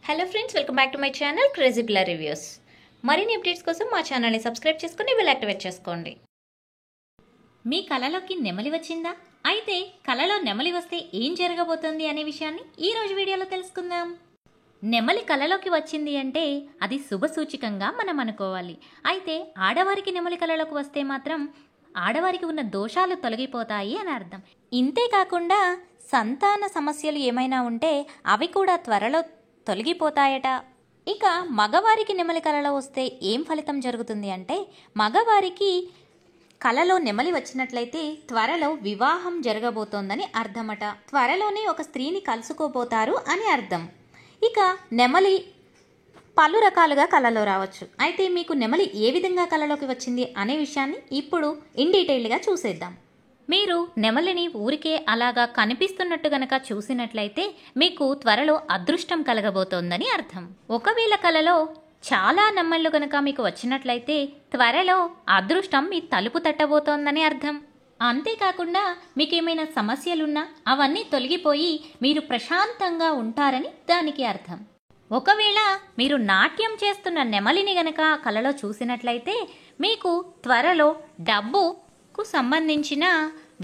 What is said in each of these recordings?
Hello friends, welcome back to my channel crazy పిల్ల reviews. మరిన్ని updates కోసం మా ఛానల్ని సబ్స్క్రైబ్ చేసుకుని బెల్ యాక్టివేట్ చేసుకోండి. మీ కళలోకి నెమలి వచ్చిందా? అయితే కళలో నెమలి వస్తే ఏం జరగబోతుంది అనే విషయాన్ని ఈ రోజు వీడియోలో తెలుసుకుందాం. నెమలి కళలోకి వచ్చింది అంటే అది శుభసూచికంగా మనం అనుకోవాలి. అయితే ఆడవారికి నెమలి కళలోకి వస్తే మాత్రం ఆడవారికి ఉన్న దోషాలు తొలగిపోతాయి అని అర్థం. ఇంతేకాకుండా సంతాన సమస్యలు ఏమైనా ఉంటే అవి కూడా త్వరలో తొలగిపోతాయట. ఇక మగవారికి నెమలి కళలో వస్తే ఏం ఫలితం జరుగుతుంది అంటే, మగవారికి కళలో నెమలి వచ్చినట్లయితే త్వరలో వివాహం జరగబోతోందని అర్థమట. త్వరలోనే ఒక స్త్రీని కలుసుకోబోతారు అని అర్థం. ఇక నెమలి పలు రకాలుగా కళలో రావచ్చు. అయితే మీకు నెమలి ఏ విధంగా కళలోకి వచ్చింది అనే విషయాన్ని ఇప్పుడు ఇన్ డీటెయిల్గా చూసేద్దాం. మీరు నెమలిని ఊరికే అలాగా కనిపిస్తున్నట్టు గనక చూసినట్లయితే మీకు త్వరలో అదృష్టం కలగబోతోందని అర్థం. ఒకవేళ కలలో చాలా నెమళ్ళు గనక మీకు వచ్చినట్లయితే త్వరలో అదృష్టం మీ తలుపు తట్టబోతోందని అర్థం. అంతేకాకుండా మీకేమైనా సమస్యలున్నా అవన్నీ తొలగిపోయి మీరు ప్రశాంతంగా ఉంటారని దానికి అర్థం. ఒకవేళ మీరు నాట్యం చేస్తున్న నెమలిని గనక కలలో చూసినట్లయితే మీకు త్వరలో డబ్బుకు సంబంధించిన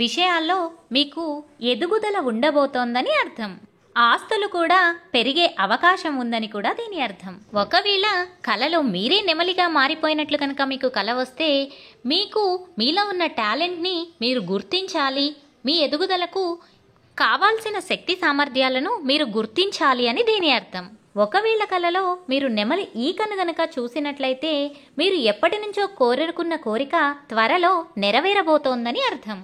విషయాల్లో మీకు ఎదుగుదల ఉండబోతోందని అర్థం. ఆస్తులు కూడా పెరిగే అవకాశం ఉందని కూడా దీని అర్థం. ఒకవేళ కలలో మీరే నెమలిగా మారిపోయినట్లు కనుక మీకు కల వస్తే మీకు మీలో ఉన్న టాలెంట్ని మీరు గుర్తించాలి, మీ ఎదుగుదలకు కావాల్సిన శక్తి సామర్థ్యాలను మీరు గుర్తించాలి అని దీని అర్థం. ఒకవేళ కలలో మీరు నెమలి ఈకను గనక చూసినట్లయితే మీరు ఎప్పటి నుంచో కోరుకున్న కోరిక త్వరలో నెరవేరబోతోందని అర్థం.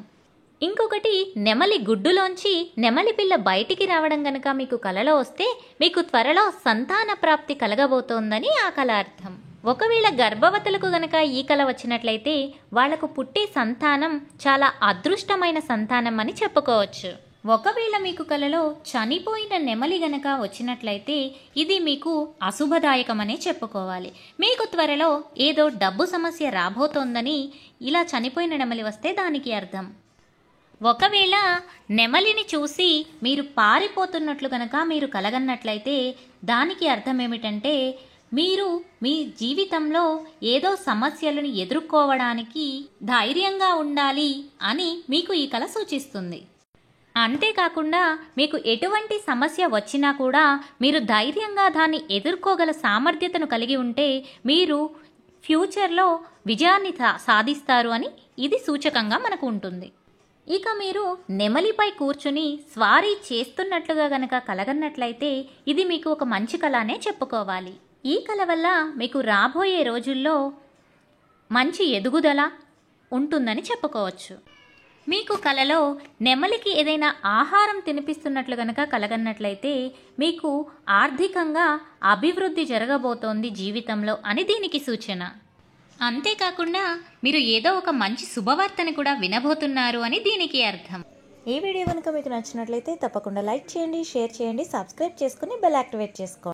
ఇంకొకటి, నెమలి గుడ్డులోంచి నెమలి పిల్ల బయటికి రావడం గనక మీకు కలలో వస్తే మీకు త్వరలో సంతాన ప్రాప్తి కలగబోతోందని ఆ కల అర్థం. ఒకవేళ గర్భవతులకు గనక ఈ కల వచ్చినట్లయితే వాళ్లకు పుట్టే సంతానం చాలా అదృష్టమైన సంతానం అని చెప్పుకోవచ్చు. ఒకవేళ మీకు కలలో చనిపోయిన నెమలి గనక వచ్చినట్లయితే ఇది మీకు అశుభదాయకమనే చెప్పుకోవాలి. మీకు త్వరలో ఏదో డబ్బు సమస్య రాబోతోందని ఇలా చనిపోయిన నెమలి వస్తే దానికి అర్థం. ఒకవేళ నెమలిని చూసి మీరు పారిపోతున్నట్లు గనక మీరు కలగన్నట్లయితే దానికి అర్థం ఏమిటంటే మీరు మీ జీవితంలో ఏదో సమస్యలను ఎదుర్కోవడానికి ధైర్యంగా ఉండాలి అని మీకు ఈ కల సూచిస్తుంది. అంతేకాకుండా మీకు ఎటువంటి సమస్య వచ్చినా కూడా మీరు ధైర్యంగా దాన్ని ఎదుర్కోగల సామర్థ్యతను కలిగి ఉంటే మీరు ఫ్యూచర్లో విజయాన్ని సాధిస్తారు అని ఇది సూచకంగా మనకు ఉంటుంది. ఇక మీరు నెమలిపై కూర్చుని స్వారీ చేస్తున్నట్లుగా గనక కలగన్నట్లయితే ఇది మీకు ఒక మంచి కళ అనే చెప్పుకోవాలి. ఈ కళ వల్ల మీకు రాబోయే రోజుల్లో మంచి ఎదుగుదల ఉంటుందని చెప్పుకోవచ్చు. మీకు కలలో నెమలికి ఏదైనా ఆహారం తినిపిస్తున్నట్లు గనక కలగన్నట్లయితే మీకు ఆర్థికంగా అభివృద్ధి జరగబోతోంది జీవితంలో అని దీనికి సూచన. అంతేకాకుండా మీరు ఏదో ఒక మంచి శుభవార్తని కూడా వినబోతున్నారు అని దీనికి అర్థం. ఈ వీడియో కనుక మీకు నచ్చినట్లయితే తప్పకుండా లైక్ చేయండి, షేర్ చేయండి, సబ్స్క్రైబ్ చేసుకుని బెల్ యాక్టివేట్ చేసుకోండి.